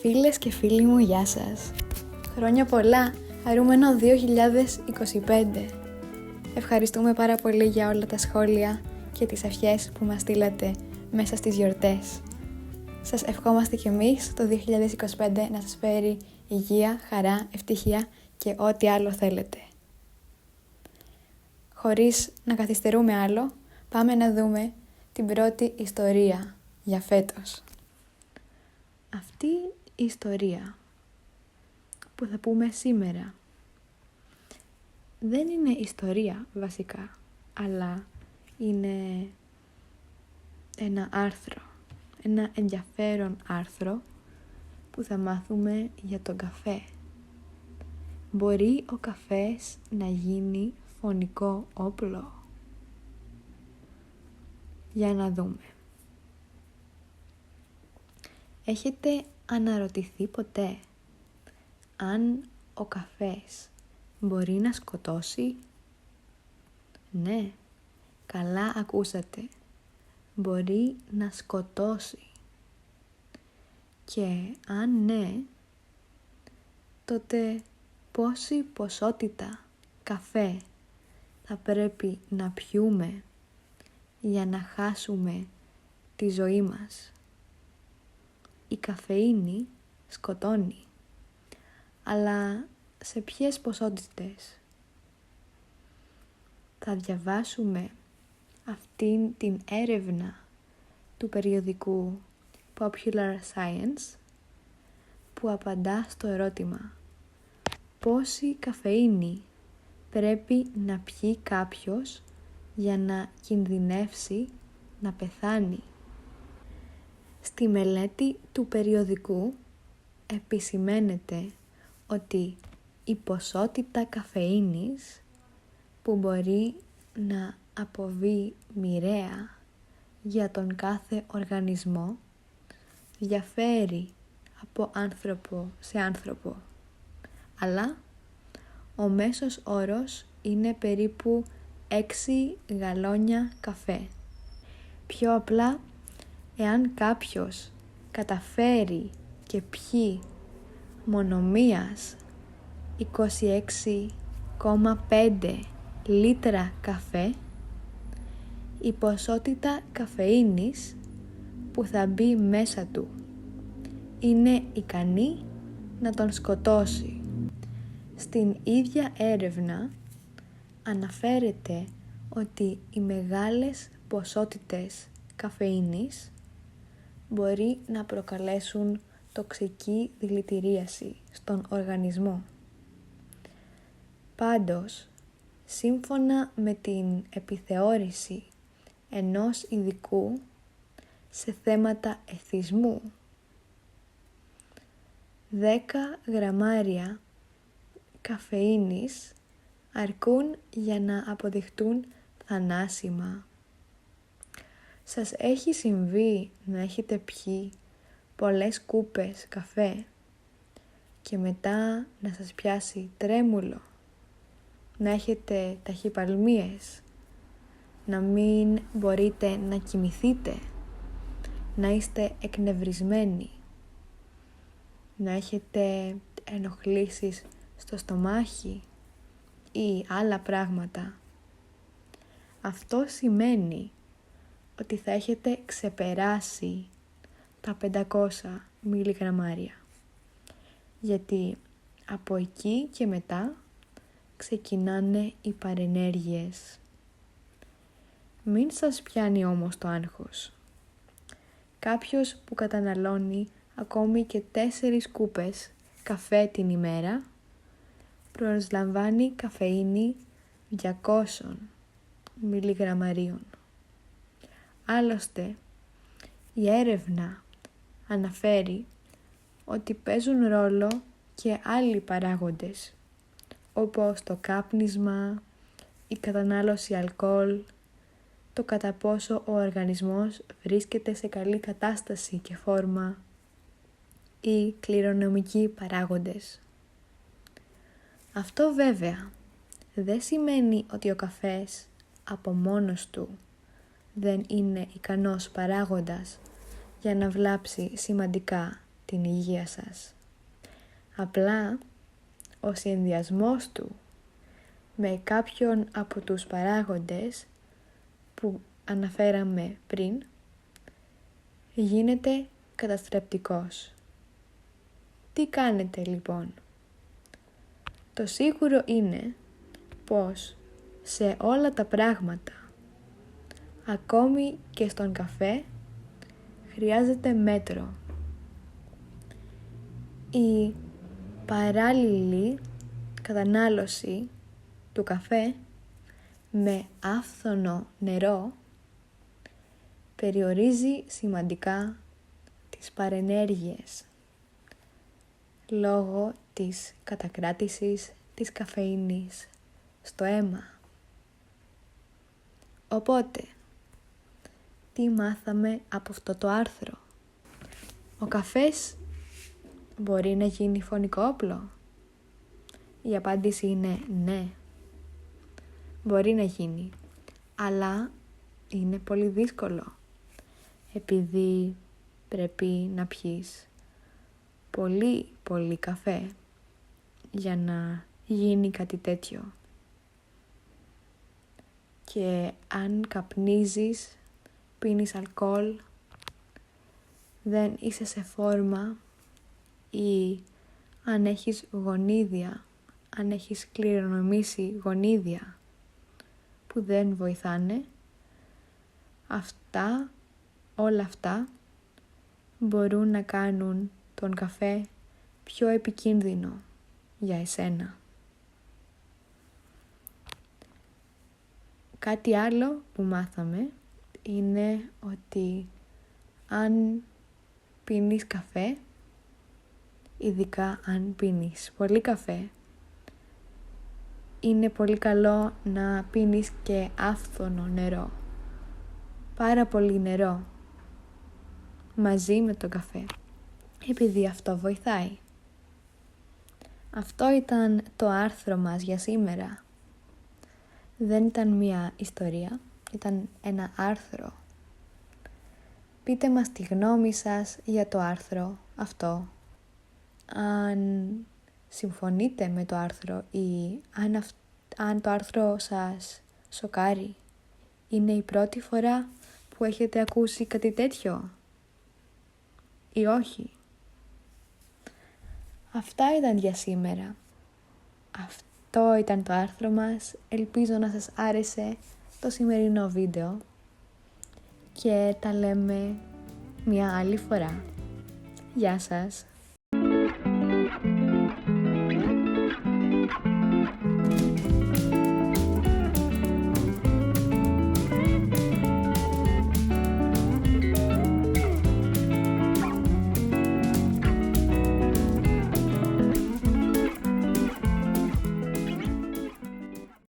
Φίλες και φίλοι μου, γεια σας. Χρόνια πολλά, χαρούμενο 2025. Ευχαριστούμε πάρα πολύ για όλα τα σχόλια και τις ευχές που μας στείλατε μέσα στις γιορτές. Σας ευχόμαστε κι εμείς το 2025 να σας φέρει υγεία, χαρά, ευτυχία και ό,τι άλλο θέλετε. Χωρίς να καθυστερούμε άλλο, πάμε να δούμε την πρώτη ιστορία για φέτος. Αυτή η ιστορία που θα πούμε σήμερα δεν είναι ιστορία βασικά, αλλά είναι ένα άρθρο, ένα ενδιαφέρον άρθρο που θα μάθουμε για τον καφέ. Μπορεί ο καφές να γίνει φωνικό όπλο? Για να δούμε. Έχετε αναρωτηθεί ποτέ αν ο καφές μπορεί να σκοτώσει? Ναι, καλά ακούσατε. Μπορεί να σκοτώσει. Και αν ναι, τότε πόση ποσότητα καφέ θα πρέπει να πιούμε για να χάσουμε τη ζωή μας? Η καφεΐνη σκοτώνει, αλλά σε ποιες ποσότητες? Θα διαβάσουμε αυτήν την έρευνα του περιοδικού Popular Science που απαντά στο ερώτημα πόση καφεΐνη πρέπει να πιει κάποιος για να κινδυνεύσει να πεθάνει. Στη μελέτη του περιοδικού επισημαίνεται ότι η ποσότητα καφεΐνης που μπορεί να αποβεί μοιραία για τον κάθε οργανισμό διαφέρει από άνθρωπο σε άνθρωπο, αλλά ο μέσος όρος είναι περίπου 6 γαλόνια καφέ. Πιο απλά, εάν κάποιος καταφέρει και πιει μονομίας 26,5 λίτρα καφέ, η ποσότητα καφεΐνης που θα μπει μέσα του είναι ικανή να τον σκοτώσει. Στην ίδια έρευνα αναφέρεται ότι οι μεγάλες ποσότητες καφεΐνης μπορεί να προκαλέσουν τοξική δηλητηρίαση στον οργανισμό. Πάντως, σύμφωνα με την επιθεώρηση ενός ειδικού σε θέματα εθισμού, 10 γραμμάρια καφεΐνης αρκούν για να αποδειχτούν θανάσιμα. Σας έχει συμβεί να έχετε πιει πολλές κούπες καφέ και μετά να σας πιάσει τρέμουλο, να έχετε ταχυπαλμίες, να μην μπορείτε να κοιμηθείτε, να είστε εκνευρισμένοι, να έχετε ενοχλήσεις στο στομάχι ή άλλα πράγματα? Αυτό σημαίνει ότι θα έχετε ξεπεράσει τα 500 μιλιγραμμάρια, γιατί από εκεί και μετά ξεκινάνε οι παρενέργειες. Μην σας πιάνει όμως το άγχος. Κάποιος που καταναλώνει ακόμη και 4 κούπες καφέ την ημέρα προσλαμβάνει καφεΐνη 200 μιλιγραμμαρίων. Άλλωστε, η έρευνα αναφέρει ότι παίζουν ρόλο και άλλοι παράγοντες, όπως το κάπνισμα, η κατανάλωση αλκοόλ, το κατά πόσο ο οργανισμός βρίσκεται σε καλή κατάσταση και φόρμα ή κληρονομικοί παράγοντες. Αυτό βέβαια δεν σημαίνει ότι ο καφές από μόνος του δεν είναι ικανός παράγοντας για να βλάψει σημαντικά την υγεία σας. Απλά ο συνδυασμός του με κάποιον από τους παράγοντες που αναφέραμε πριν γίνεται καταστρεπτικός. Τι κάνετε λοιπόν? Το σίγουρο είναι πως σε όλα τα πράγματα, ακόμη και στον καφέ, χρειάζεται μέτρο. Η παράλληλη κατανάλωση του καφέ με άφθονο νερό περιορίζει σημαντικά τις παρενέργειες λόγω της κατακράτησης της καφεΐνης στο αίμα. Οπότε, τι μάθαμε από αυτό το άρθρο? Ο καφές μπορεί να γίνει φωνικό όπλο? Η απάντηση είναι ναι. Μπορεί να γίνει, αλλά είναι πολύ δύσκολο, επειδή πρέπει να πιείς πολύ καφέ για να γίνει κάτι τέτοιο. Και αν καπνίζεις, πίνεις αλκοόλ, δεν είσαι σε φόρμα, ή αν έχεις γονίδια, αν έχεις κληρονομήσει γονίδια που δεν βοηθάνε, όλα αυτά μπορούν να κάνουν τον καφέ πιο επικίνδυνο για εσένα. Κάτι άλλο που μάθαμε είναι ότι αν πίνεις καφέ, ειδικά αν πίνεις πολύ καφέ, είναι πολύ καλό να πίνεις και άφθονο νερό. Πάρα πολύ νερό μαζί με το καφέ, επειδή αυτό βοηθάει. Αυτό ήταν το άρθρο μας για σήμερα. Δεν ήταν μία ιστορία, ήταν ένα άρθρο. Πείτε μας τη γνώμη σας για το άρθρο αυτό. Αν συμφωνείτε με το άρθρο ή αν το άρθρο σας σοκάρει. Είναι η πρώτη φορά που έχετε ακούσει κάτι τέτοιο ή όχι? Αυτά ήταν για σήμερα. Αυτό ήταν το άρθρο μας. Ελπίζω να σας άρεσε το σημερινό βίντεο και τα λέμε μια άλλη φορά. Γεια σας!